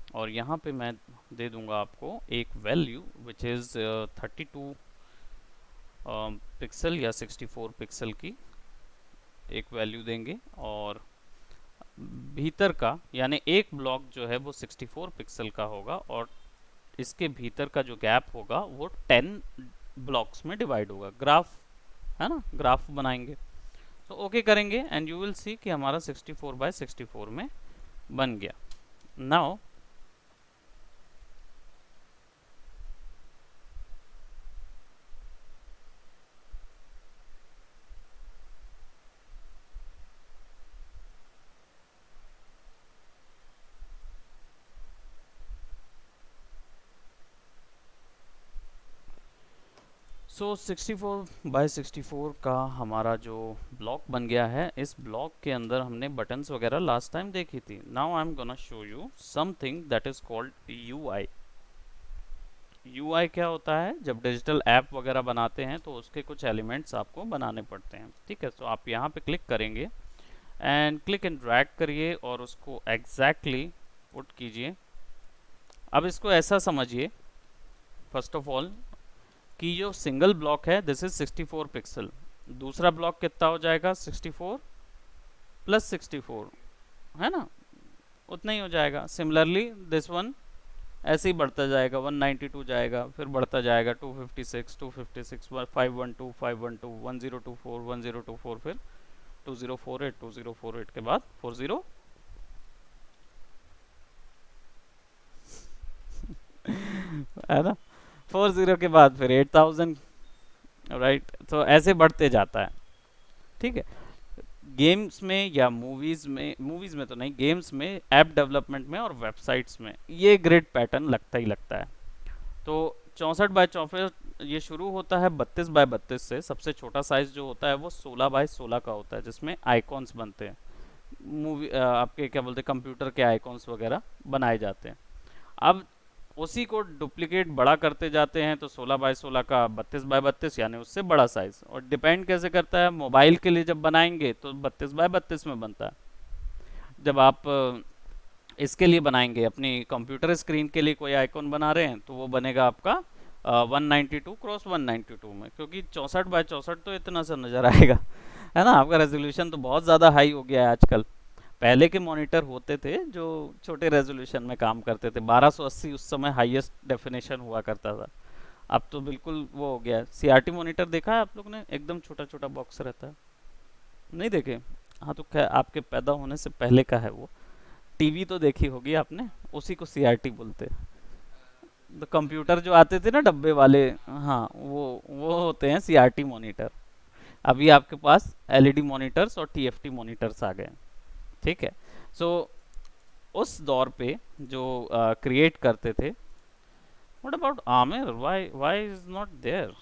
और यहाँ पे मैं दे दूंगा आपको एक वैल्यू विच इज़ 32 पिक्सल या 64 पिक्सल की एक वैल्यू देंगे। और भीतर का यानी एक ब्लॉक जो है वो 64 पिक्सल का होगा, और इसके भीतर का जो गैप होगा वो 10 ब्लॉक्स में डिवाइड होगा। ग्राफ है ना, ग्राफ बनाएंगे। तो ओके करेंगे एंड यू विल सी कि हमारा 64 बाय 64 में बन गया। नाउ सो 64 बाय 64 का हमारा जो ब्लॉक बन गया है, इस ब्लॉक के अंदर हमने बटन्स वगैरह लास्ट टाइम देखी थी। Now I am gonna show you something that is called UI. UI क्या होता है? जब डिजिटल ऐप वगैरह बनाते हैं तो उसके कुछ एलिमेंट्स आपको बनाने पड़ते हैं। ठीक है, तो आप यहाँ पे क्लिक करेंगे एंड क्लिक एंड ड्रैग करिए और उसको एग्जैक्टली पुट कीजिए। अब इसको ऐसा समझिए फर्स्ट ऑफ ऑल कि जो सिंगल ब्लॉक है दिस इज 64 पिक्सल, दूसरा ब्लॉक कितना हो जाएगा? 64 प्लस 64, है ना, उतना ही हो जाएगा। सिमिलरली दिस वन ऐसे ही बढ़ता जाएगा, 192 जाएगा, फिर बढ़ता जाएगा 256, 256, 512, 512, 1024, 1024, फिर 2048, 2048 के बाद 40 है ना, 40 के बाद फिर 8000, राइट। तो ऐसे बढ़ते जाता है। ठीक है, गेम्स में या मूवीज में तो नहीं, गेम्स में, ऐप डेवलपमेंट में और वेबसाइट्स में ये ग्रिड पैटर्न लगता ही लगता है। तो 64 बाय 64 ये शुरू होता है 32 बाय 32 से। सबसे छोटा साइज जो होता है वो 16 बाय 16 का होता है, जिसमें आइकॉन्स बनते हैं। आपके क्या बोलते हैं, कंप्यूटर के आइकॉन्स वगैरह बनाए जाते हैं। अब उसी को डुप्लीकेट बड़ा करते जाते हैं, तो 16 बाय 16 का 32 बाय 32 यानी उससे बड़ा साइज। और डिपेंड कैसे करता है, मोबाइल के लिए जब बनाएंगे तो 32 बाय 32 में बनता है। जब आप इसके लिए बनाएंगे, अपनी कंप्यूटर स्क्रीन के लिए कोई आइकॉन बना रहे हैं, तो वो बनेगा आपका 192 क्रॉस 192 में, क्योंकि 64 बाय 64 तो इतना सा नजर आएगा। है ना, आपका रेजोल्यूशन तो बहुत ज़्यादा हाई हो गया है आजकल। पहले के मॉनिटर होते थे जो छोटे रेजोल्यूशन में काम करते थे, 1280 उस समय हाईएस्ट डेफिनेशन हुआ करता था। अब तो बिल्कुल वो हो गया है। सीआरटी मॉनिटर देखा है आप लोग ने? एकदम छोटा छोटा बॉक्स रहता है। नहीं देखे? हाँ, तो क्या आपके पैदा होने से पहले का है वो। टीवी तो देखी होगी आपने, उसी को सीआरटी बोलते हैं। तो कंप्यूटर जो आते थे ना डब्बे वाले, हाँ, वो होते हैं सीआरटी मॉनिटर। अभी आपके पास एलईडी मॉनिटर्स और टीएफटी मॉनिटर्स आ गए। ठीक है। सो उस दौर पे जो क्रिएट करते थे। What about Aamir? Why is not there?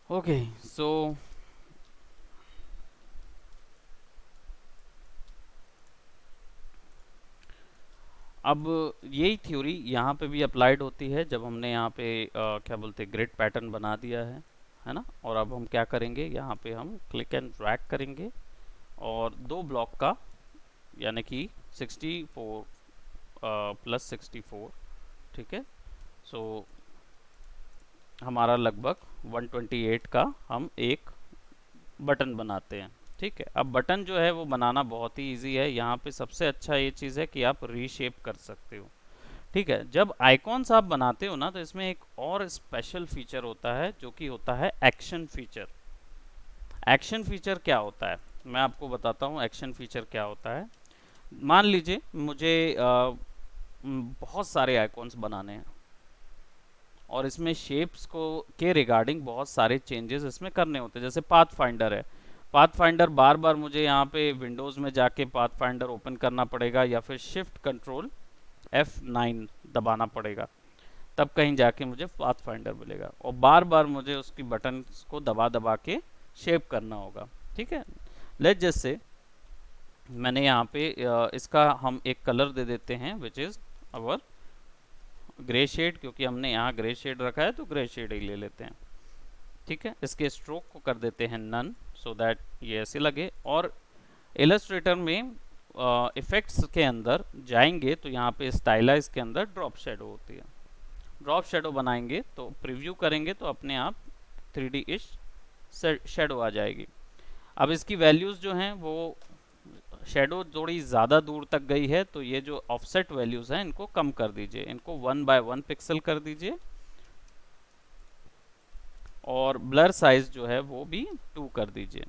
Okay, so अब यही थ्योरी यहाँ पे भी अप्लाइड होती है, जब हमने यहाँ पे क्या बोलते हैं, ग्रिड पैटर्न बना दिया है ना। और अब हम क्या करेंगे, यहाँ पे हम क्लिक एंड ड्रैग करेंगे और दो ब्लॉक का यानी कि 64 प्लस 64, ठीक है। सो हमारा लगभग 128 का हम एक बटन बनाते हैं। ठीक है, अब बटन जो है वो बनाना बहुत ही इजी है। यहाँ पे सबसे अच्छा ये चीज़ है कि आप रीशेप कर सकते हो। ठीक है, जब आइकॉन्स आप बनाते हो ना, तो इसमें एक और स्पेशल फीचर होता है जो कि होता है एक्शन फीचर। एक्शन फीचर क्या होता है, मैं आपको बताता हूँ एक्शन फीचर क्या होता है। मान लीजिए मुझे बहुत सारे आइकॉन्स बनाने हैं और इसमें शेप्स को के रिगार्डिंग बहुत सारे चेंजेस इसमें करने होते हैं। जैसे पाथ फाइंडर है, पाथ फाइंडर बार बार मुझे यहाँ पे विंडोज़ में जाके पाथ फाइंडर ओपन करना पड़ेगा, या फिर शिफ्ट कंट्रोल F9 दबाना पड़ेगा, तब कहीं जाके मुझे पाथ फाइंडर मिलेगा, और बार बार मुझे उसकी बटन को दबा दबा के शेप करना होगा। ठीक है, लेट जैसे मैंने यहाँ पे इसका हम एक कलर दे देते हैं which is our grey shade, क्योंकि हमने यहाँ ग्रे शेड रखा है तो ग्रे शेड ही ले लेते हैं। ठीक है, इसके स्ट्रोक को कर देते हैं नन, सो दैट ये ऐसे लगे। और इलस्ट्रेटर में इफेक्ट्स के अंदर जाएंगे तो यहाँ पे स्टाइलाइज के अंदर ड्रॉप शेडो होती है, ड्रॉप शेडो बनाएंगे तो प्रीव्यू करेंगे तो अपने आप 3D इश शेडो आ जाएगी। अब इसकी वैल्यूज़ जो हैं वो शेडो थोड़ी ज़्यादा दूर तक गई है, तो ये जो ऑफसेट वैल्यूज़ हैं इनको कम कर दीजिए, इनको 1/1 पिक्सल कर दीजिए, और ब्लर साइज जो है वो भी 2 कर दीजिए।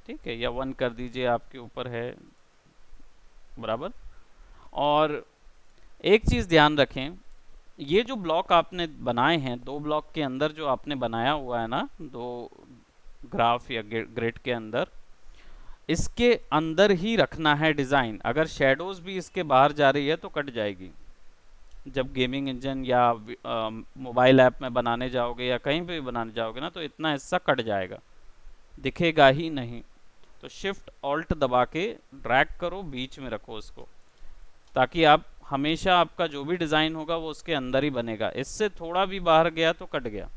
ठीक है, या 1 कर दीजिए, आपके ऊपर है, बराबर। और एक चीज़ ध्यान रखें, ये जो ब्लॉक आपने बनाए हैं, 2 ब्लॉक के अंदर जो आपने बनाया हुआ है ना, 2 ग्राफ या ग्रिड के अंदर, इसके अंदर ही रखना है डिज़ाइन। अगर शेडोज़ भी इसके बाहर जा रही है तो कट जाएगी। जब गेमिंग इंजन या मोबाइल ऐप में बनाने जाओगे या कहीं पे भी बनाने जाओगे ना, तो इतना हिस्सा कट जाएगा, दिखेगा ही नहीं। तो शिफ्ट ऑल्ट दबा के ड्रैग करो, बीच में रखो इसको, ताकि आप हमेशा आपका जो भी डिज़ाइन होगा वो उसके अंदर ही बनेगा। इससे थोड़ा भी बाहर गया तो कट गया।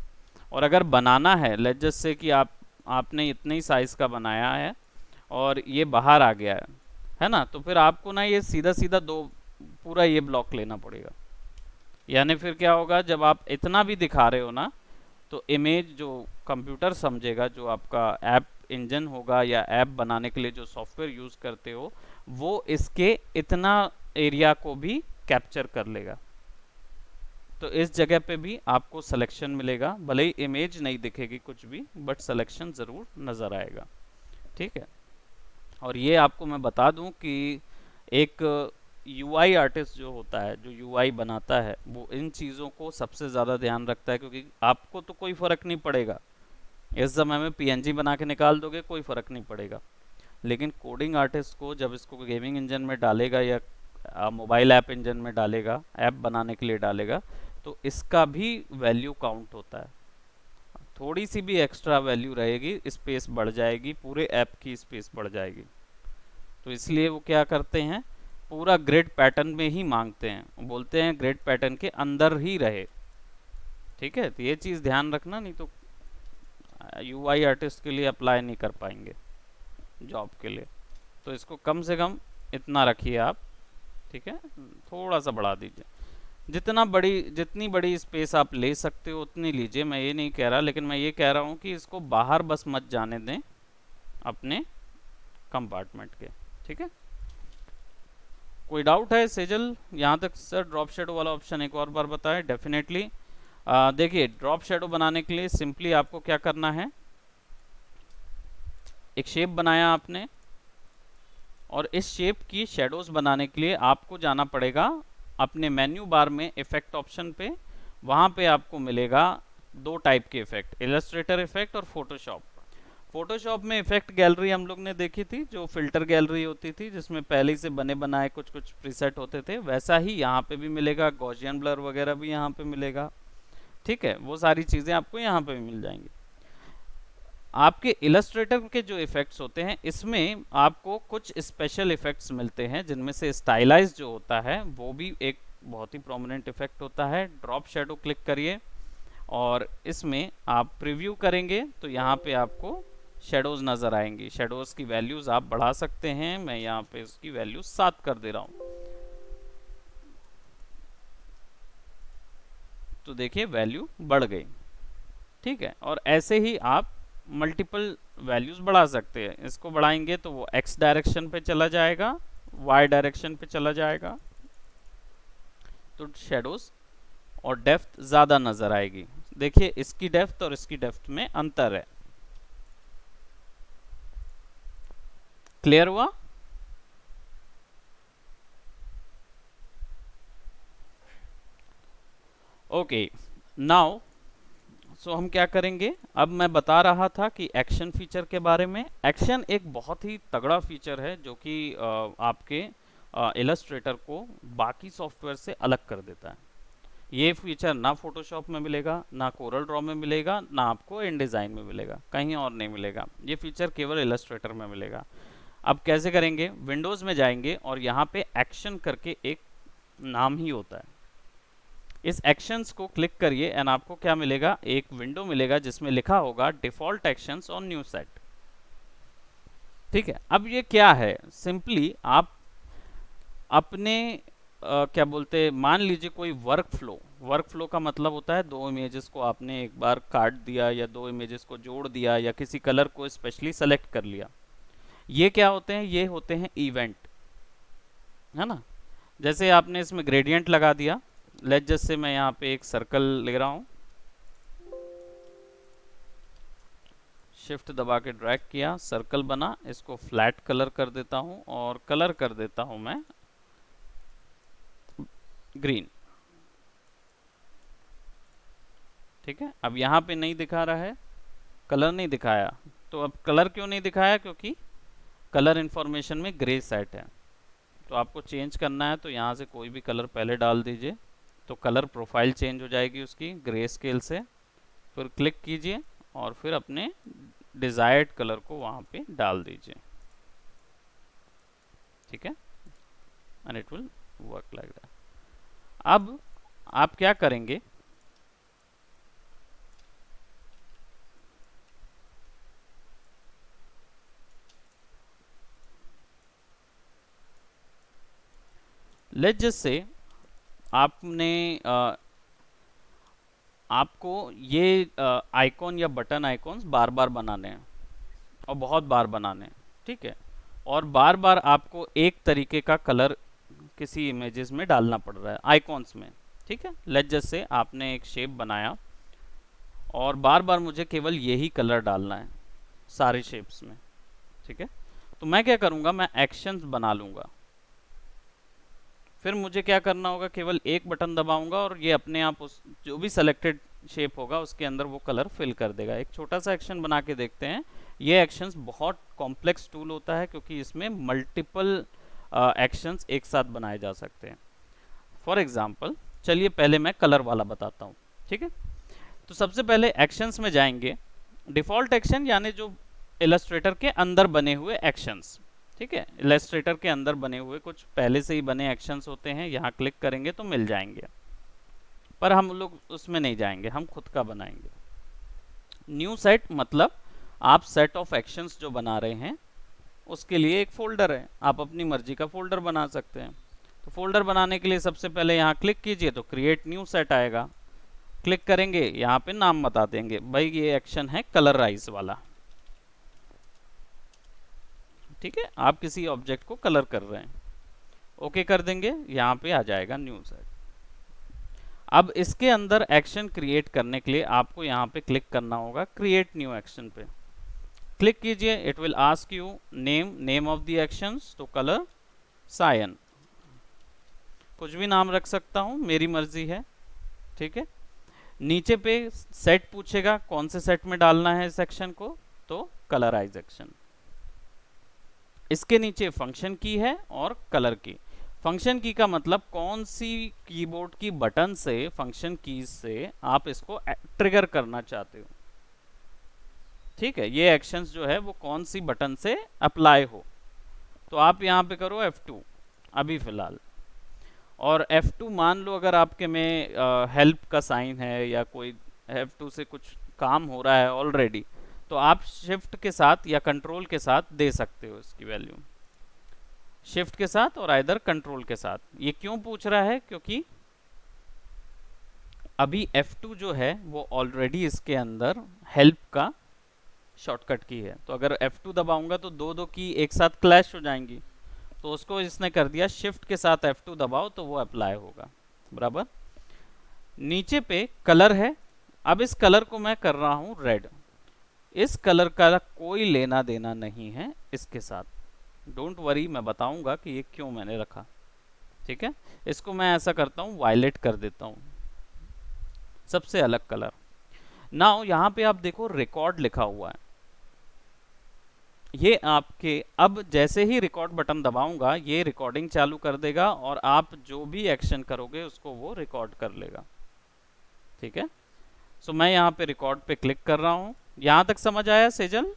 और अगर बनाना है, लेट्स जस्ट से कि आपने इतने ही साइज़ का बनाया है और ये बाहर आ गया है ना, तो फिर आपको ना ये सीधा सीधा पूरा ये ब्लॉक लेना पड़ेगा। यानी फिर क्या होगा, जब आप इतना भी दिखा रहे हो ना, तो इमेज जो कंप्यूटर समझेगा, जो आपका ऐप इंजन होगा या ऐप बनाने के लिए जो सॉफ्टवेयर यूज़ करते हो, वो इसके इतना एरिया को भी कैप्चर कर लेगा। तो इस जगह पे भी आपको सिलेक्शन मिलेगा, भले ही इमेज नहीं दिखेगी कुछ भी, बट सिलेक्शन ज़रूर नज़र आएगा। ठीक है, और ये आपको मैं बता दूं कि एक यूआई आर्टिस्ट जो होता है, जो यूआई बनाता है, वो इन चीज़ों को सबसे ज़्यादा ध्यान रखता है, क्योंकि आपको तो कोई फ़र्क नहीं पड़ेगा, इस समय में पीएनजी बना के निकाल दोगे, कोई फ़र्क नहीं पड़ेगा। लेकिन कोडिंग आर्टिस्ट को जब इसको गेमिंग इंजन में डालेगा या मोबाइल ऐप इंजन में डालेगा, ऐप बनाने के लिए डालेगा, तो इसका भी वैल्यू काउंट होता है। थोड़ी सी भी एक्स्ट्रा वैल्यू रहेगी, स्पेस बढ़ जाएगी, पूरे ऐप की स्पेस बढ़ जाएगी। तो इसलिए वो क्या करते हैं, पूरा ग्रिड पैटर्न में ही मांगते हैं, बोलते हैं ग्रिड पैटर्न के अंदर ही रहे। ठीक है, तो ये चीज़ ध्यान रखना, नहीं तो यूआई आर्टिस्ट के लिए अप्लाई नहीं कर पाएंगे जॉब के लिए। तो इसको कम से कम इतना रखिए आप। ठीक है, थोड़ा सा बढ़ा दीजिए, जितनी बड़ी स्पेस आप ले सकते हो उतनी लीजिए, मैं ये नहीं कह रहा, लेकिन मैं ये कह रहा हूँ कि इसको बाहर बस मत जाने दें अपने कंपार्टमेंट के। ठीक है, कोई डाउट है सेजल यहाँ तक? सर ड्रॉप शेडो वाला ऑप्शन एक और बार बताएं। डेफिनेटली देखिए, ड्रॉप शेडो बनाने के लिए सिंपली आपको क्या करना है, एक शेप बनाया आपने, और इस शेप की शेडोज बनाने के लिए आपको जाना पड़ेगा अपने मेन्यू बार में इफेक्ट ऑप्शन पे। वहाँ पे आपको मिलेगा 2 टाइप के इफेक्ट, इलस्ट्रेटर इफेक्ट और फोटोशॉप। फोटोशॉप में इफेक्ट गैलरी हम लोग ने देखी थी, जो फिल्टर गैलरी होती थी, जिसमें पहले से बने बनाए कुछ प्रीसेट होते थे, वैसा ही यहाँ पे भी मिलेगा, गॉसियन ब्लर वगैरह भी यहाँ पे मिलेगा। ठीक है, वो सारी चीज़ें आपको यहाँ पे भी मिल जाएंगी। आपके इलस्ट्रेटर के जो इफ़ेक्ट्स होते हैं, इसमें आपको कुछ स्पेशल इफ़ेक्ट्स मिलते हैं, जिनमें से स्टाइलाइज जो होता है वो भी एक बहुत ही प्रोमिनेंट इफ़ेक्ट होता है। ड्रॉप शेडो क्लिक करिए और इसमें आप प्रीव्यू करेंगे तो यहाँ पे आपको शेडोज़ नज़र आएंगी। शेडोज़ की वैल्यूज़ आप बढ़ा सकते हैं, मैं यहाँ पे उसकी वैल्यू 7 कर दे रहा हूँ, तो देखिए वैल्यू बढ़ गई। ठीक है, और ऐसे ही आप मल्टीपल वैल्यूज बढ़ा सकते हैं। इसको बढ़ाएंगे तो वो एक्स डायरेक्शन पे चला जाएगा, वाई डायरेक्शन पे चला जाएगा, तो शेडोज और डेप्थ ज़्यादा नज़र आएगी। देखिए इसकी डेप्थ और इसकी डेप्थ में अंतर है। क्लियर हुआ? ओके, नाउ सो हम क्या करेंगे, अब मैं बता रहा था कि एक्शन फीचर के बारे में। एक्शन एक बहुत ही तगड़ा फीचर है जो कि आपके इलस्ट्रेटर को बाकी सॉफ्टवेयर से अलग कर देता है। ये फीचर ना फोटोशॉप में मिलेगा, ना कोरल ड्रॉ में मिलेगा, ना आपको इनडिज़ाइन में मिलेगा, कहीं और नहीं मिलेगा। ये फीचर केवल इलस्ट्रेटर में मिलेगा। अब कैसे करेंगे? विंडोज़ में जाएंगे और यहाँ पे एक्शन करके एक नाम ही होता है, इस एक्शंस को क्लिक करिए एंड आपको क्या मिलेगा? एक विंडो मिलेगा जिसमें लिखा होगा default actions on new set. ठीक है, अब ये क्या है? सिंपली आप अपने क्या बोलते, मान लीजिए कोई वर्क फ्लो का मतलब होता है दो इमेजेस को आपने एक बार काट दिया या दो इमेजेस को जोड़ दिया या किसी कलर को स्पेशली सेलेक्ट कर लिया। ये क्या होते हैं? ये होते हैं इवेंट, है ना। जैसे आपने इसमें ग्रेडियंट लगा दिया, लेट जस्ट से मैं यहाँ पे एक सर्कल ले रहा हूँ, शिफ्ट दबा के ड्रैग किया, सर्कल बना, इसको फ्लैट कलर कर देता हूँ और कलर कर देता हूँ मैं ग्रीन। ठीक है, अब यहाँ पे नहीं दिखा रहा है, कलर नहीं दिखाया। तो अब कलर क्यों नहीं दिखाया? क्योंकि कलर इंफॉर्मेशन में ग्रे सेट है। तो आपको चेंज करना है तो यहाँ से कोई भी कलर पहले डाल दीजिए, तो कलर प्रोफाइल चेंज हो जाएगी उसकी ग्रे स्केल से। फिर क्लिक कीजिए और फिर अपने डिजायर्ड कलर को वहाँ पे डाल दीजिए। ठीक है, and it will work like that. अब आप क्या करेंगे? लेट्स जस्ट से आपने आपको ये आइकॉन या बटन आइकॉन्स बार बार बनाने हैं और बहुत बार बनाने हैं। ठीक है, और बार बार आपको एक तरीके का कलर किसी इमेजेस में डालना पड़ रहा है आइकॉन्स में। ठीक है, लेट्स जस्ट से आपने एक शेप बनाया और बार बार मुझे केवल यही कलर डालना है सारे शेप्स में। ठीक है, तो मैं क्या करूँगा? मैं एक्शंस बना लूँगा। फिर मुझे क्या करना होगा? केवल एक बटन दबाऊंगा और ये अपने आप उस जो भी सेलेक्टेड शेप होगा उसके अंदर वो कलर फिल कर देगा। एक छोटा सा एक्शन बना के देखते हैं। ये एक्शंस बहुत कॉम्प्लेक्स टूल होता है क्योंकि इसमें मल्टीपल एक्शंस एक साथ बनाए जा सकते हैं। फॉर एग्जाम्पल चलिए पहले मैं कलर वाला बताता हूँ। ठीक है, तो सबसे पहले एक्शंस में जाएंगे, डिफ़ॉल्ट एक्शन यानी जो इलस्ट्रेटर के अंदर बने हुए एक्शंस। ठीक है, इलस्ट्रेटर के अंदर बने हुए कुछ पहले से ही बने एक्शंस होते हैं, यहाँ क्लिक करेंगे तो मिल जाएंगे, पर हम लोग उसमें नहीं जाएंगे, हम खुद का बनाएंगे। न्यू सेट मतलब आप सेट ऑफ एक्शंस जो बना रहे हैं उसके लिए एक फोल्डर है, आप अपनी मर्जी का फोल्डर बना सकते हैं। तो फोल्डर बनाने के लिए सबसे पहले यहाँ क्लिक कीजिए तो क्रिएट न्यू सेट आएगा, क्लिक करेंगे, यहाँ पे नाम बता देंगे, भाई ये एक्शन है कलराइज वाला। ठीक है, आप किसी ऑब्जेक्ट को कलर कर रहे हैं, ओके कर देंगे, यहाँ पे आ जाएगा न्यू सेट। अब इसके अंदर एक्शन क्रिएट करने के लिए आपको यहाँ पे क्लिक करना होगा क्रिएट न्यू एक्शन पे, क्लिक कीजिए। It will ask you name of the actions, तो कलर सायन, कुछ भी नाम रख सकता हूँ, मेरी मर्जी है। ठीक है, नीचे पे सेट पूछेगा कौन से सेट में डालना है इस एक्शन को, तो कलराइज एक्शन। इसके नीचे फंक्शन की है और कलर की। फंक्शन की का मतलब कौन सी कीबोर्ड की बटन से, फंक्शन कीज से आप इसको ट्रिगर करना चाहते हो। ठीक है, ये एक्शंस जो है वो कौन सी बटन से अप्लाई हो, तो आप यहाँ पे करो F2 अभी फिलहाल, और F2 मान लो अगर आपके में हेल्प का साइन है या कोई F2 से कुछ काम हो रहा है ऑलरेडी, तो आप शिफ्ट के साथ या कंट्रोल के साथ दे सकते हो इसकी वैल्यू, शिफ्ट के साथ और आइदर कंट्रोल के साथ। ये क्यों पूछ रहा है? क्योंकि अभी F2 जो है वो ऑलरेडी इसके अंदर हेल्प का शॉर्टकट की है, तो अगर F2 दबाऊंगा तो दो दो की एक साथ क्लैश हो जाएंगी, तो उसको इसने कर दिया शिफ्ट के साथ F2 दबाओ तो वो अप्लाई होगा। बराबर, नीचे पे कलर है, अब इस कलर को मैं कर रहा हूं रेड, इस कलर का कोई लेना देना नहीं है इसके साथ, डोंट वरी, मैं बताऊंगा कि ये क्यों मैंने रखा। ठीक है, इसको मैं ऐसा करता हूँ वायलेट कर देता हूँ, सबसे अलग कलर। नाउ यहाँ पे आप देखो रिकॉर्ड लिखा हुआ है, ये आपके अब जैसे ही रिकॉर्ड बटन दबाऊंगा ये रिकॉर्डिंग चालू कर देगा और आप जो भी एक्शन करोगे उसको वो रिकॉर्ड कर लेगा। ठीक है, सो मैं यहाँ पे रिकॉर्ड पे क्लिक कर रहा हूँ। यहाँ तक समझ आया Sejal?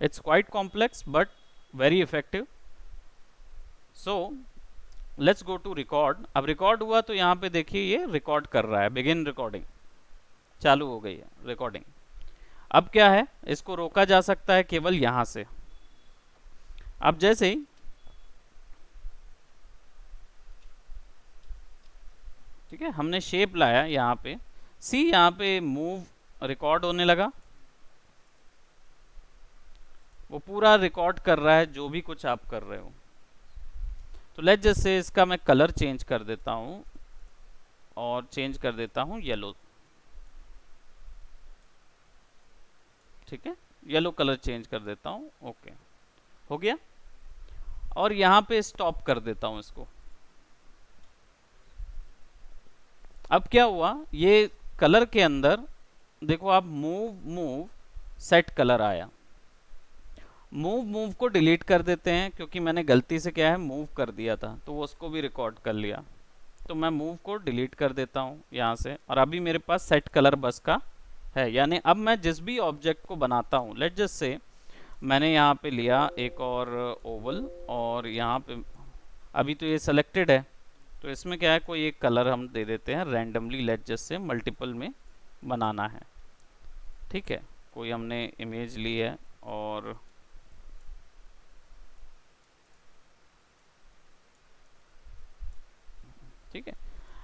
It's quite complex but very effective. So let's go to record. अब रिकॉर्ड हुआ तो यहाँ पे देखिए ये रिकॉर्ड कर रहा है, बिगिन रिकॉर्डिंग चालू हो गई है रिकॉर्डिंग। अब क्या है, इसको रोका जा सकता है केवल यहां से। अब जैसे ही ठीक है हमने शेप लाया यहाँ पे, सी यहाँ पे मूव रिकॉर्ड होने लगा, वो पूरा रिकॉर्ड कर रहा है जो भी कुछ आप कर रहे हो। तो लेट्स जस्ट से इसका मैं कलर चेंज कर देता हूँ और चेंज कर देता हूँ येलो। ठीक है, येलो कलर चेंज कर देता हूँ। ओके, हो गया। और यहाँ पे स्टॉप कर देता हूँ इसको। अब क्या हुआ, ये कलर के अंदर देखो आप मूव मूव सेट कलर आया। मूव मूव को डिलीट कर देते हैं क्योंकि मैंने गलती से क्या है मूव कर दिया था, तो वो उसको भी रिकॉर्ड कर लिया। तो मैं मूव को डिलीट कर देता हूँ यहाँ से, और अभी मेरे पास सेट कलर बस का है। यानी अब मैं जिस भी ऑब्जेक्ट को बनाता हूँ, लेट जस्ट से मैंने यहाँ पे लिया एक और ओवल, और यहाँ पे अभी तो ये सेलेक्टेड है, तो इसमें क्या है कोई एक कलर हम दे देते हैं randomly. Let just say multiple में बनाना है। ठीक है, कोई हमने इमेज ली है और ठीक है,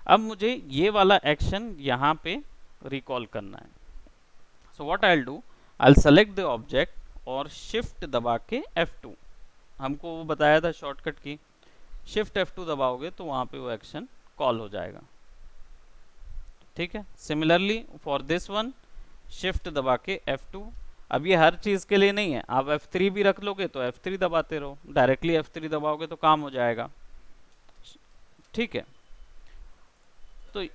अब मुझे ये वाला एक्शन यहाँ पे रिकॉल करना है। So what I will do, I will select the object और शिफ्ट दबा के F2, हमको वो बताया था शॉर्टकट की, शिफ्ट F2 दबाओगे तो वहाँ पे वो एक्शन कॉल हो जाएगा। ठीक है, similarly for this one shift दबा के F2। अब ये हर चीज़ के लिए नहीं है, आप F3 भी रख लोगे तो F3 दबाते रहो, डायरेक्टली F3 दबाओगे तो काम हो जाएगा। ठीक है, तो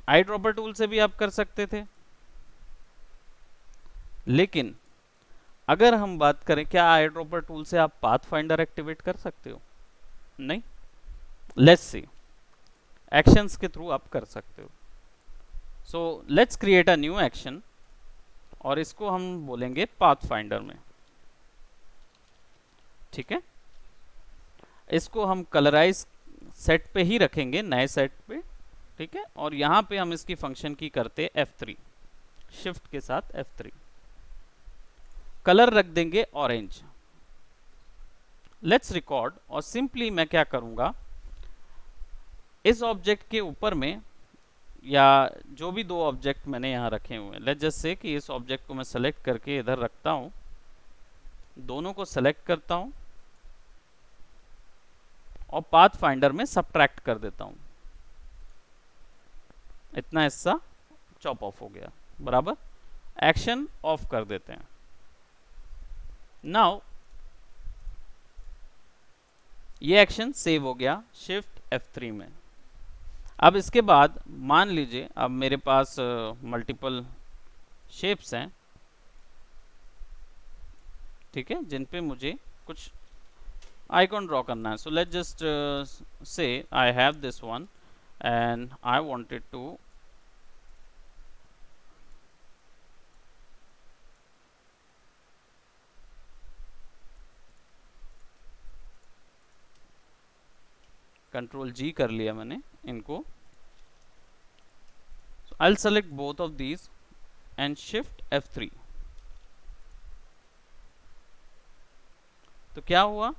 आई ड्रॉपर टूल से भी आप कर सकते थे, लेकिन अगर हम बात करें क्या आई ड्रॉपर टूल से आप पाथ फाइंडर एक्टिवेट कर सकते हो? नहीं। लेट्स सी, एक्शंस के थ्रू आप कर सकते हो। So let's create a new action और इसको हम बोलेंगे पाथ फाइंडर में। ठीक है, इसको हम कलराइज सेट पे ही रखेंगे, नए सेट पे। ठीक है, और यहां पे हम इसकी फंक्शन की करते F3, शिफ्ट के साथ F3, कलर रख देंगे ऑरेंज। लेट्स रिकॉर्ड, और सिंपली मैं क्या करूंगा, इस ऑब्जेक्ट के ऊपर में या जो भी दो ऑब्जेक्ट मैंने यहां रखे हुए हैं, लेट्स जस्ट से कि इस ऑब्जेक्ट को मैं सेलेक्ट करके इधर रखता हूं, दोनों को सेलेक्ट करता हूं और पाथ फाइंडर में सबट्रैक्ट कर देता हूं। इतना हिस्सा चॉप ऑफ हो गया, बराबर। एक्शन ऑफ कर देते हैं। नाउ ये एक्शन सेव हो गया शिफ्ट F3 में। अब इसके बाद मान लीजिए अब मेरे पास मल्टीपल शेप्स हैं, ठीक है, जिन पे मुझे कुछ आइकॉन ड्रॉ करना है। सो let's just say I have this one and I wanted to control G कर लिया मैंने इनको। I will select both of these and shift F3। तो क्या हुआ,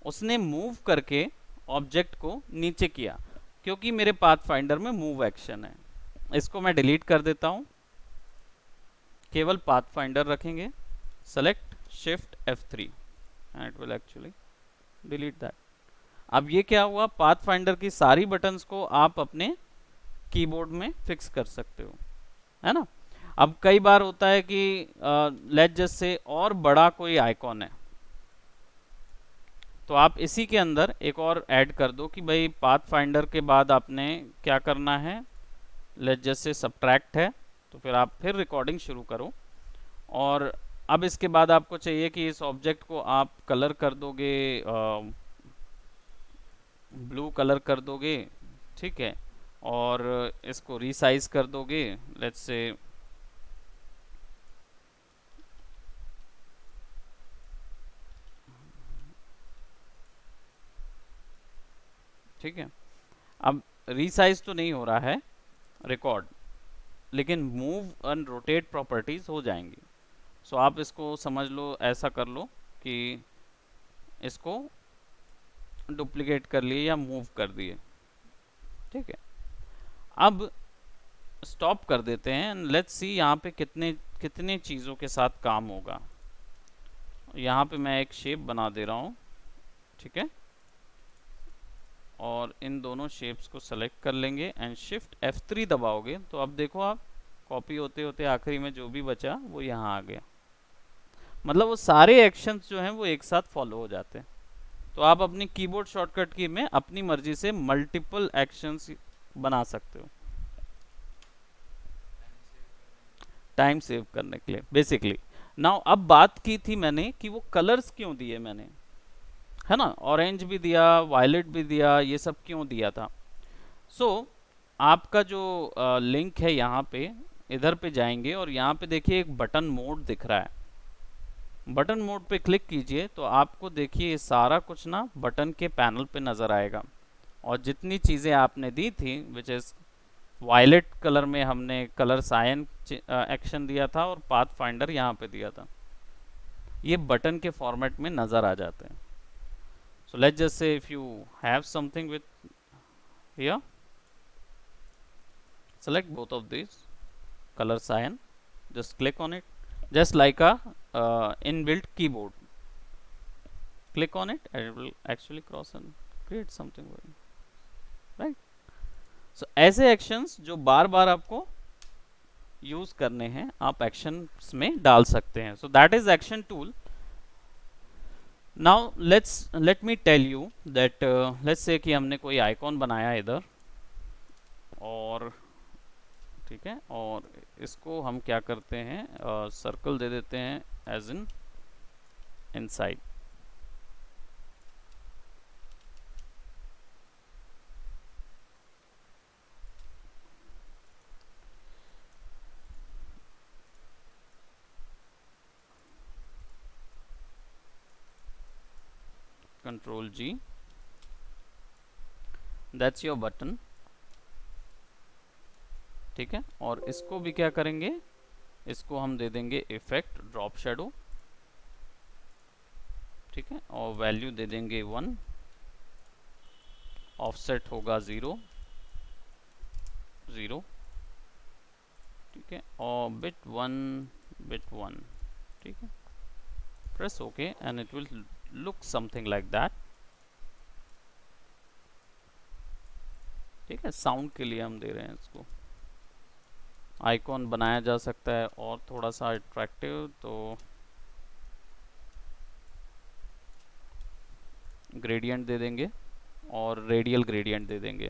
उसने मूव करके ऑब्जेक्ट को नीचे किया, क्योंकि मेरे पाथ फाइंडर में मूव एक्शन है। इसको मैं डिलीट कर देता हूं, केवल पाथ फाइंडर रखेंगे। Select shift F3 and it will actually delete that. अब ये क्या हुआ, पाथ फाइंडर की सारी बटन्स को आप अपने कीबोर्ड में फिक्स कर सकते हो, है ना। अब कई बार होता है कि लेट्स जस्ट से और बड़ा कोई आइकॉन है, तो आप इसी के अंदर एक और ऐड कर दो कि भाई पाथ फाइंडर के बाद आपने क्या करना है, लेट्स जस्ट से सबट्रैक्ट है, तो फिर आप फिर रिकॉर्डिंग शुरू करो। और अब इसके बाद आपको चाहिए कि इस ऑब्जेक्ट को आप कलर कर दोगे, ब्लू कलर कर दोगे, ठीक है, और इसको रीसाइज कर दोगे, लेट्स से ठीक है। अब रीसाइज तो नहीं हो रहा है रिकॉर्ड, लेकिन मूव एंड रोटेट प्रॉपर्टीज हो जाएंगी। सो आप इसको समझ लो, ऐसा कर लो कि इसको डुप्लीकेट कर लिए या मूव कर दिए, ठीक है। अब स्टॉप कर देते हैं, लेट्स सी यहाँ पे कितने कितने चीज़ों के साथ काम होगा। यहाँ पे मैं एक शेप बना दे रहा हूँ, ठीक है, और इन दोनों शेप्स को सेलेक्ट कर लेंगे एंड शिफ्ट F3 दबाओगे तो अब देखो आप कॉपी होते होते आखिरी में जो भी बचा वो यहाँ आ गया। मतलब वो सारे एक्शंस जो हैं वो एक साथ फॉलो हो जाते हैं। तो आप अपनी कीबोर्ड शॉर्टकट की में अपनी मर्जी से मल्टीपल एक्शंस बना सकते हो टाइम सेव करने के लिए बेसिकली। नाउ अब बात की थी मैंने कि वो कलर्स क्यों दिए मैंने, है ना, ऑरेंज भी दिया, वायलेट भी दिया, ये सब क्यों दिया था। सो आपका जो लिंक है यहाँ पे, इधर पे जाएंगे और यहाँ पे देखिए एक बटन मोड दिख रहा है। बटन मोड पे क्लिक कीजिए तो आपको देखिए ये सारा कुछ ना बटन के पैनल पे नज़र आएगा। और जितनी चीज़ें आपने दी थी विच इज़ वायलेट कलर में हमने कलर साइन एक्शन दिया था और पाथ फाइंडर यहाँ पे दिया था, ये बटन के फॉर्मेट में नज़र आ जाते हैं। सो लेट्स जस्ट से if you have something with here, select both of these color cyan, just click on it, just like a inbuilt keyboard, click on it and it will actually cross and create something, right? So ऐसे actions जो बार बार आपको use करने हैं आप actions में डाल सकते हैं। So that is action tool. Now let me tell you that let's say कि हमने कोई आइकॉन बनाया इधर, और ठीक है, और इसको हम क्या करते हैं, सर्कल दे देते हैं as in inside. Control G, that's your button, ठीक है। और इसको भी क्या करेंगे, इसको हम दे देंगे इफेक्ट ड्रॉप शेडो, ठीक है, और वैल्यू दे देंगे 1, ऑफसेट होगा 0 0, ठीक है, और बिट 1, ठीक है। Press okay and it will look something like that, ठीक है। साउंड के लिए हम दे रहे हैं इसको, आइकॉन बनाया जा सकता है और थोड़ा सा अट्रैक्टिव, तो ग्रेडियंट दे देंगे और रेडियल ग्रेडियंट दे देंगे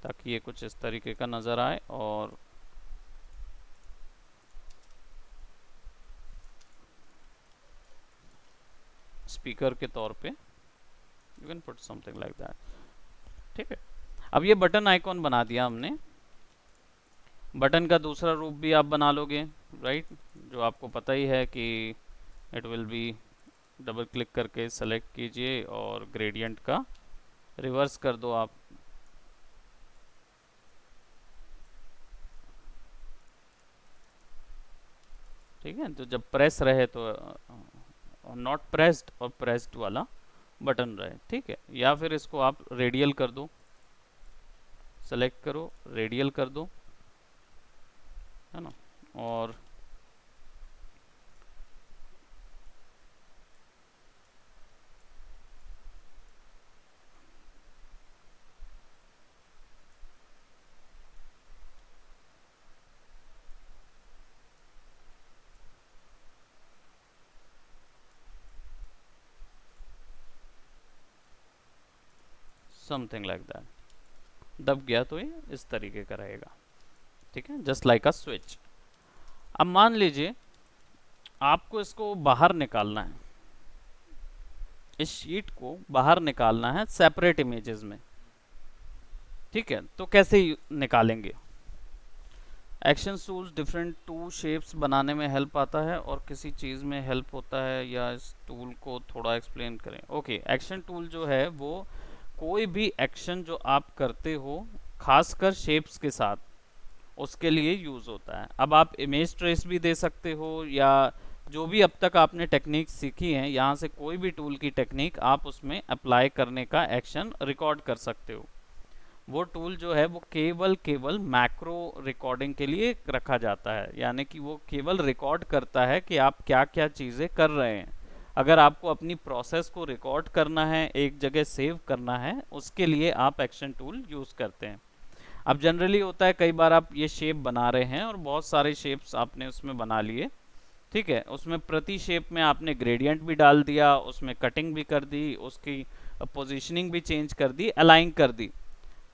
ताकि ये कुछ इस तरीके का नज़र आए। और स्पीकर के तौर पे you can put something like that, ठीक है। अब ये बटन आइकॉन बना दिया हमने, बटन का दूसरा रूप भी आप बना लोगे, राइट, जो आपको पता ही है कि it will be, double click करके सेलेक्ट कीजिए और ग्रेडियंट का रिवर्स कर दो आप, ठीक है। तो जब प्रेस रहे तो नॉट प्रेस्ड और प्रेस्ड वाला बटन रहे, ठीक है। या फिर इसको आप रेडियल कर दो, सेलेक्ट करो, रेडियल कर दो, है ना, और समथिंग लाइक दैट। दब गया तो ये इस तरीके का रहेगा, ठीक है, जस्ट लाइक अ स्विच। अब मान लीजिए आपको इसको बाहर निकालना है, इस शीट को बाहर निकालना है सेपरेट इमेजेस में। ठीक है, तो कैसे निकालेंगे? Action tools different to shapes बनाने में हेल्प आता है और किसी चीज़ में हेल्प होता है, या इस टूल को थोड़ा एक्सप्लेन करें। ओके, एक्शन टूल जो है वो कोई भी एक्शन जो आप करते हो खासकर शेप्स के साथ, उसके लिए यूज़ होता है। अब आप इमेज ट्रेस भी दे सकते हो, या जो भी अब तक आपने टेक्निक सीखी हैं यहाँ से कोई भी टूल की टेक्निक आप उसमें अप्लाई करने का एक्शन रिकॉर्ड कर सकते हो। वो टूल जो है वो केवल मैक्रो रिकॉर्डिंग के लिए रखा जाता है, यानी कि वो केवल रिकॉर्ड करता है कि आप क्या क्या चीज़ें कर रहे हैं। अगर आपको अपनी प्रोसेस को रिकॉर्ड करना है, एक जगह सेव करना है, उसके लिए आप एक्शन टूल यूज़ करते हैं। अब जनरली होता है कई बार आप ये शेप बना रहे हैं और बहुत सारे शेप्स आपने उसमें बना लिए। ठीक है, उसमें प्रति शेप में आपने ग्रेडियंट भी डाल दिया, उसमें कटिंग भी कर दी, उसकी पोजीशनिंग भी चेंज कर दी, अलाइन कर दी।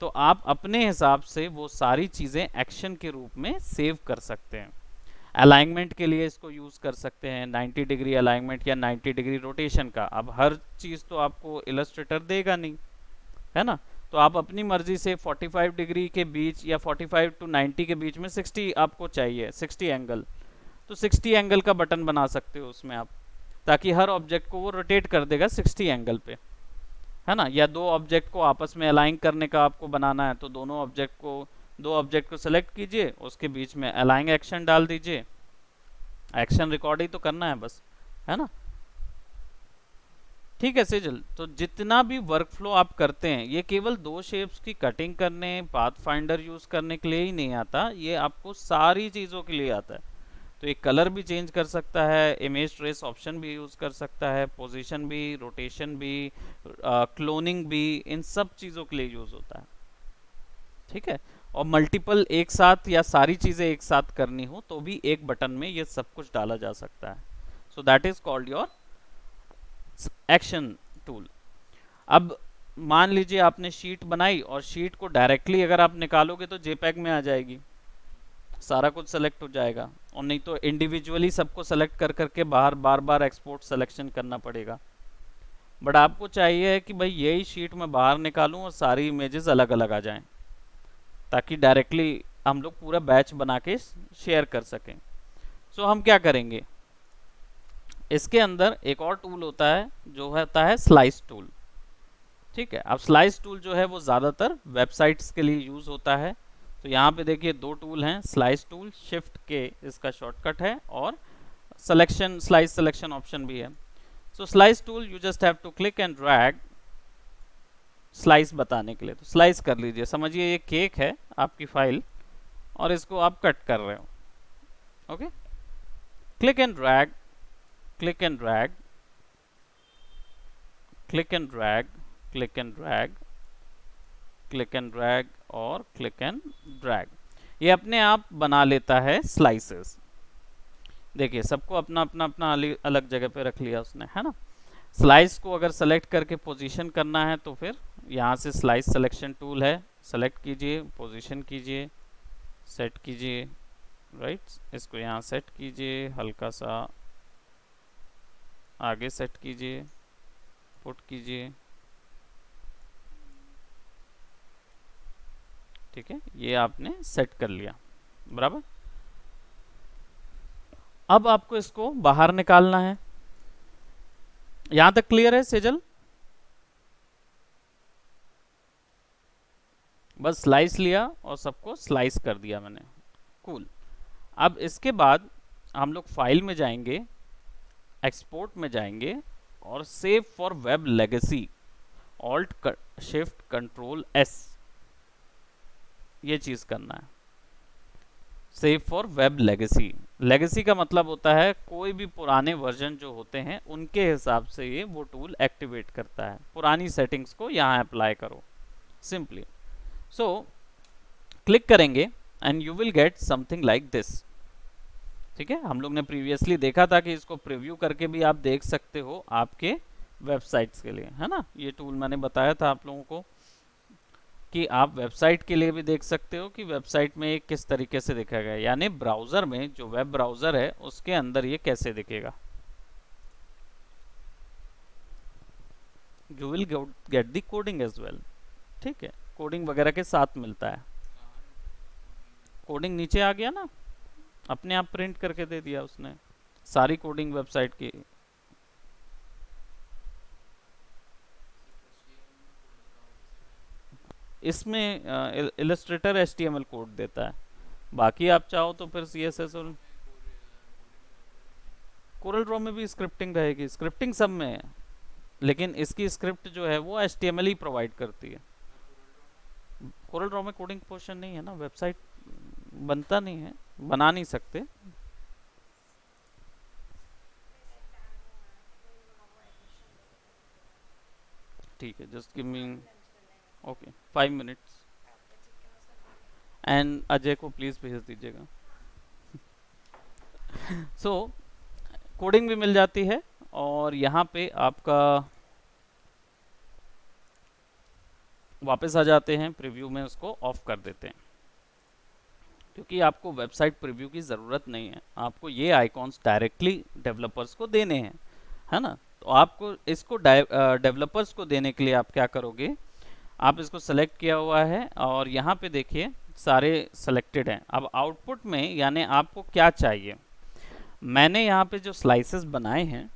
तो आप अपने हिसाब से वो सारी चीज़ें एक्शन के रूप में सेव कर सकते हैं। अलाइनमेंट के लिए इसको यूज़ कर सकते हैं, 90 डिग्री अलाइनमेंट या 90 डिग्री रोटेशन का। अब हर चीज़ तो आपको इलस्ट्रेटर देगा नहीं, है ना, तो आप अपनी मर्जी से 45 डिग्री के बीच या 45 टू 90 के बीच में 60 आपको चाहिए, 60 एंगल, तो 60 एंगल का बटन बना सकते हो उसमें आप, ताकि हर ऑब्जेक्ट को वो रोटेट कर देगा 60 एंगल पे, है ना। या दो ऑब्जेक्ट को आपस में अलाइन करने का आपको बनाना है, तो दो ऑब्जेक्ट को सेलेक्ट कीजिए, उसके बीच में अलाइन एक्शन डाल दीजिए, एक्शन रिकॉर्ड ही तो करना है बस, है ना। ठीक है सेजल, तो जितना भी वर्क फ्लो आप करते हैं ये केवल दो शेप्स की कटिंग करने, पाथ फाइंडर यूज करने के लिए ही नहीं आता, ये आपको सारी चीज़ों के लिए आता है। तो एक कलर भी चेंज कर सकता है, इमेज ट्रेस ऑप्शन भी यूज़ कर सकता है, पोजीशन भी, रोटेशन भी, क्लोनिंग भी, इन सब चीज़ों के लिए यूज़ होता है। ठीक है, और मल्टीपल एक साथ या सारी चीज़ें एक साथ करनी हो तो भी एक बटन में ये सब कुछ डाला जा सकता है। So that is called your action tool. अब मान लीजिए आपने शीट बनाई और शीट को डायरेक्टली अगर आप निकालोगे तो जेपैग में आ जाएगी, सारा कुछ सेलेक्ट हो जाएगा, और नहीं तो इंडिविजुअली सबको सेलेक्ट कर करके बाहर बार बार एक्सपोर्ट सिलेक्शन करना पड़ेगा। बट आपको चाहिए है कि भाई यही शीट मैं बाहर निकालूं और सारी इमेजेस अलग अलग आ जाएं, ताकि डायरेक्टली हम लोग पूरा बैच बना के शेयर कर सकें। सो हम क्या करेंगे, इसके अंदर एक और टूल होता है जो होता है स्लाइस टूल। ठीक है, अब स्लाइस टूल जो है वो ज़्यादातर वेबसाइट्स के लिए यूज़ होता है। तो यहाँ पे देखिए दो टूल हैं, स्लाइस टूल, शिफ्ट के इसका शॉर्टकट है, और सिलेक्शन, स्लाइस सिलेक्शन ऑप्शन भी है। So slice tool you just have to click and drag slice बताने के लिए, तो स्लाइस कर लीजिए। समझिए ये केक है आपकी फाइल और इसको आप कट कर रहे हो। Okay, click and drag, click and drag, click and drag, click and drag, click and drag और क्लिक एंड ड्रैग, ये अपने आप बना लेता है स्लाइसेस। देखिए सबको अपना अपना अपना अलग जगह पे रख लिया उसने, है ना। स्लाइस को अगर सेलेक्ट करके पोजीशन करना है तो फिर यहाँ से स्लाइस सिलेक्शन टूल है, सेलेक्ट कीजिए, पोजीशन कीजिए, सेट कीजिए, राइट, इसको यहाँ सेट कीजिए, हल्का सा आगे सेट कीजिए, पुट कीजिए। ठीक है, ये आपने सेट कर लिया, बराबर। अब आपको इसको बाहर निकालना है। यहां तक क्लियर है सेजल? बस स्लाइस लिया और सबको स्लाइस कर दिया मैंने, कूल। अब इसके बाद हम लोग फाइल में जाएंगे, एक्सपोर्ट में जाएंगे, और save for web legacy, alt shift control S, ये चीज करना है। Save for web legacy, legacy का मतलब होता है कोई भी पुराने वर्जन जो होते हैं उनके हिसाब से ये वो टूल एक्टिवेट करता है। पुरानी सेटिंग्स को यहाँ अप्लाई करो सिंपली। सो क्लिक करेंगे and you will get something like this. ठीक है, हम लोग ने प्रीवियसली देखा था कि इसको प्रीव्यू करके भी आप देख सकते हो आपके वेबसाइट्स के लिए, है ना। ये टूल मैंने बताया था आप लोगों को। कि आप वेबसाइट के लिए भी देख सकते हो कि वेबसाइट में ये किस तरीके से दिखेगा, यानी ब्राउज़र में जो वेब ब्राउज़र है उसके अंदर ये कैसे दिखेगा। You will get the coding as well. ठीक है, कोडिंग वगैरह के साथ मिलता है। कोडिंग नीचे आ गया ना, अपने आप प्रिंट करके दे दिया उसने सारी कोडिंग वेबसाइट की। इसमें इलस्ट्रेटर एचटीएमएल कोड देता है, बाकी आप चाहो तो फिर सीएसएस और कोरल ड्रॉ में भी स्क्रिप्टिंग रहेगी। स्क्रिप्टिंग सब में है, लेकिन इसकी स्क्रिप्ट जो है वो एचटीएमएल ही प्रोवाइड करती है। कोरल ड्रॉ में कोडिंग पोर्शन नहीं है ना, वेबसाइट बनता नहीं है, बना नहीं सकते। ठीक है, just give me, okay 5 minutes. And Ajay को प्लीज़ भेज दीजिएगा। सो कोडिंग भी मिल जाती है, और यहाँ पे आपका वापस आ जाते हैं प्रीव्यू में, उसको ऑफ कर देते हैं क्योंकि आपको वेबसाइट प्रीव्यू की ज़रूरत नहीं है। आपको ये आइकॉन्स डायरेक्टली डेवलपर्स को देने हैं, है ना। तो आपको इसको डेवलपर्स को देने के लिए आप क्या करोगे, आप इसको सेलेक्ट किया हुआ है और यहाँ पे देखिए सारे सेलेक्टेड हैं। अब आउटपुट में यानी आपको क्या चाहिए, मैंने यहाँ पे जो स्लाइसेस बनाए हैं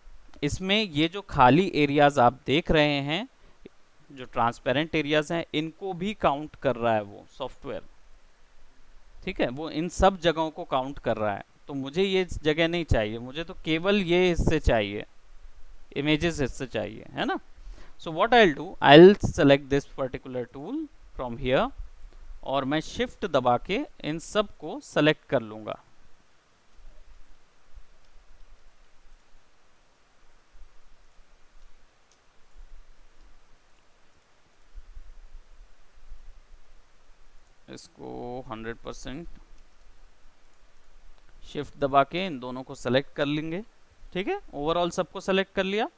इसमें ये जो खाली एरियाज आप देख रहे हैं, जो ट्रांसपेरेंट एरियाज हैं, इनको भी काउंट कर रहा है वो सॉफ्टवेयर। ठीक है, वो इन सब जगहों को काउंट कर रहा है। तो मुझे ये जगह नहीं चाहिए, मुझे तो केवल ये हिस्से चाहिए, इमेजेस हिस्से चाहिए, है ना। So what I will do, I will select this particular tool from here, और मैं शिफ्ट दबा के इन सब को सेलेक्ट कर लूंगा। इसको 100% शिफ्ट दबा के इन दोनों को सेलेक्ट कर लेंगे। ठीक है, ओवरऑल सबको सेलेक्ट कर लिया।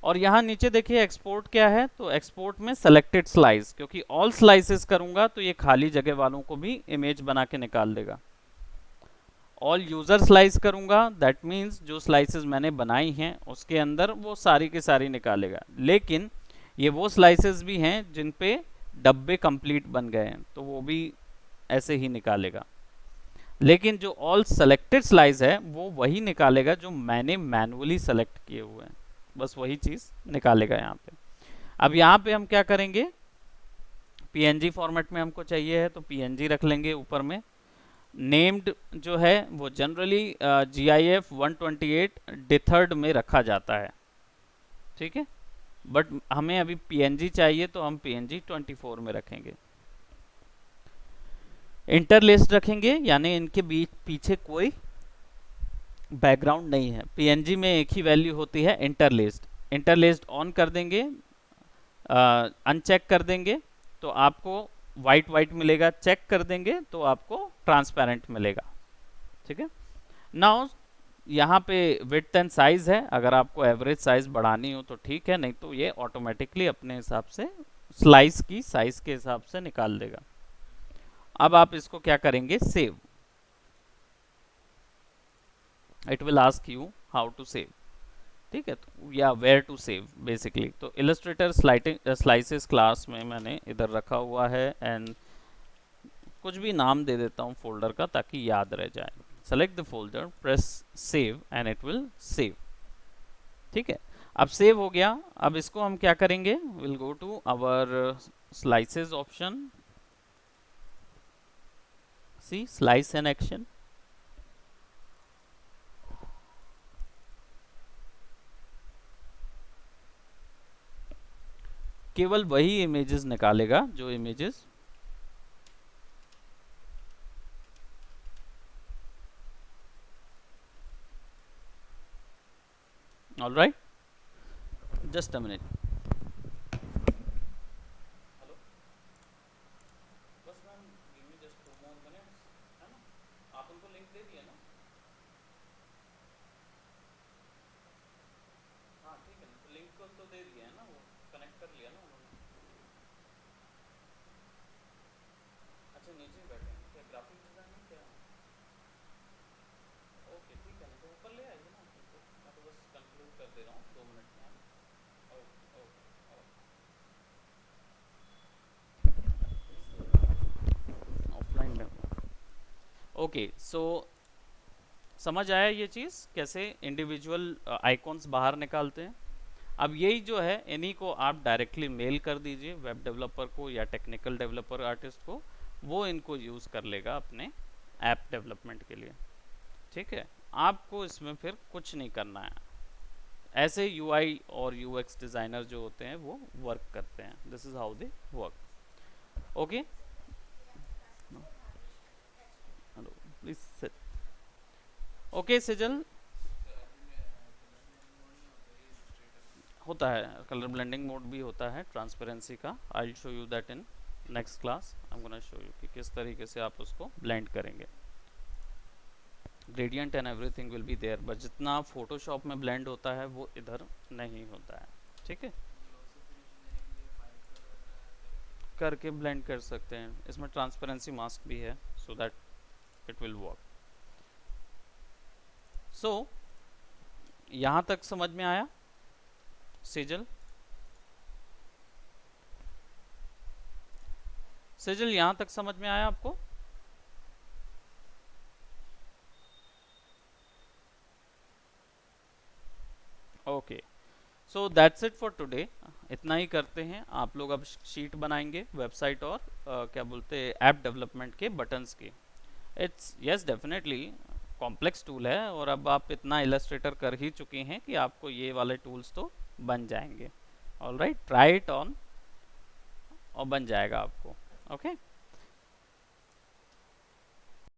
और यहाँ नीचे देखिए एक्सपोर्ट क्या है, तो एक्सपोर्ट में सेलेक्टेड स्लाइस, क्योंकि ऑल स्लाइसेस करूंगा तो ये खाली जगह वालों को भी इमेज बना के निकाल देगा। ऑल यूजर स्लाइस करूंगा, दैट मीन्स जो स्लाइसेस मैंने बनाई हैं उसके अंदर वो सारी की सारी निकालेगा। लेकिन ये वो स्लाइसेस भी हैं जिन पे डब्बे कंप्लीट बन गए हैं, तो वो भी ऐसे ही निकालेगा। लेकिन जो ऑल सेलेक्टेड स्लाइस है वो वही निकालेगा जो मैंने मैनुअली सेलेक्ट किए हुए हैं, बस वही चीज़ निकालेगा यहाँ पे। अब यहाँ पे हम क्या करेंगे, पीएनजी फॉर्मेट में हमको चाहिए है तो पीएनजी रख लेंगे ऊपर में। नेम्ड जो है वो जनरली GIF 128 डिथर्ड में रखा जाता है। ठीक है, बट हमें अभी पीएनजी चाहिए तो हम पीएनजी 24 में रखेंगे। इंटरलेस्ड रखेंगे, यानी इनके बीच पीछे कोई बैकग्राउंड नहीं है। पीएनजी में एक ही वैल्यू होती है इंटरलेस्ड। इंटरलेस्ड ऑन कर देंगे, अनचेक कर देंगे तो आपको वाइट वाइट मिलेगा, चेक कर देंगे तो आपको ट्रांसपेरेंट मिलेगा। ठीक है, नाउ यहाँ पे विड्थ एंड साइज है, अगर आपको एवरेज साइज बढ़ानी हो तो ठीक है, नहीं तो ये ऑटोमेटिकली अपने हिसाब से स्लाइस की साइज के हिसाब से निकाल देगा। अब आप इसको क्या करेंगे, save. It will ask you how to save. ठीक है, तो या वेयर टू सेव बेसिकली। तो इलस्ट्रेटर स्लाइसेस क्लास में मैंने इधर रखा हुआ है, एंड कुछ भी नाम दे देता हूँ फोल्डर का ताकि याद रह जाए। Select the folder, press save and it will save. ठीक है, अब सेव हो गया। अब इसको हम क्या करेंगे, will go to our slices option, see slice in action. केवल वही इमेजेस निकालेगा जो images all right, just a minute. Hello, बस ma'am give me just 2 more minutes, है ना। आप उनको लिंक दे दिए ना। हाँ ठीक है, तो लिंक को तो दे दिया है ना, वो कनेक्ट कर लिया ना उन्होंने। नीचे बैठे हैं क्या, ग्राफिक डिजाइनिंग क्या? ओके ठीक है ना, तो ऊपर ले आइए ना उनको, मैं तो बस कंक्लूड कर दे रहा हूँ 2 मिनट में। ओके ओके ऑफलाइन में। ओके सो समझ आया ये चीज़ कैसे इंडिविजुअल आइकॉन्स बाहर निकालते हैं। अब यही जो है इन्हीं को आप डायरेक्टली मेल कर दीजिए वेब डेवलपर को या टेक्निकल डेवलपर आर्टिस्ट को, वो इनको यूज़ कर लेगा अपने ऐप डेवलपमेंट के लिए। ठीक है, आपको इसमें फिर कुछ नहीं करना है। ऐसे यूआई और यूएक्स डिज़ाइनर जो होते हैं वो वर्क करते हैं, this is how they work. Okay, hello please. Okay sizzle, होता है कलर ब्लेंडिंग मोड भी होता है ट्रांसपेरेंसी का। I show you that in next class. I am gonna show you कि किस तरीके से आप उसको ब्लेंड करेंगे। Gradient and everything will be there, but जितना फोटोशॉप में ब्लेंड होता है वो इधर नहीं होता है। ठीक है, करके ब्लेंड कर सकते हैं, इसमें ट्रांसपेरेंसी मास्क भी है so that it will work. So यहाँ तक समझ में आया सेजल? सेजल यहाँ तक समझ में आया आपको? Okay so that's it for today. इतना ही करते हैं। आप लोग अब शीट बनाएंगे वेबसाइट और क्या बोलते हैं ऐप डेवलपमेंट के बटन्स की। It's yes definitely complex tool है, और अब आप इतना इलस्ट्रेटर कर ही चुके हैं कि आपको ये वाले टूल्स तो बन जाएंगे। All right, try it on और बन जाएगा आपको। Okay okay?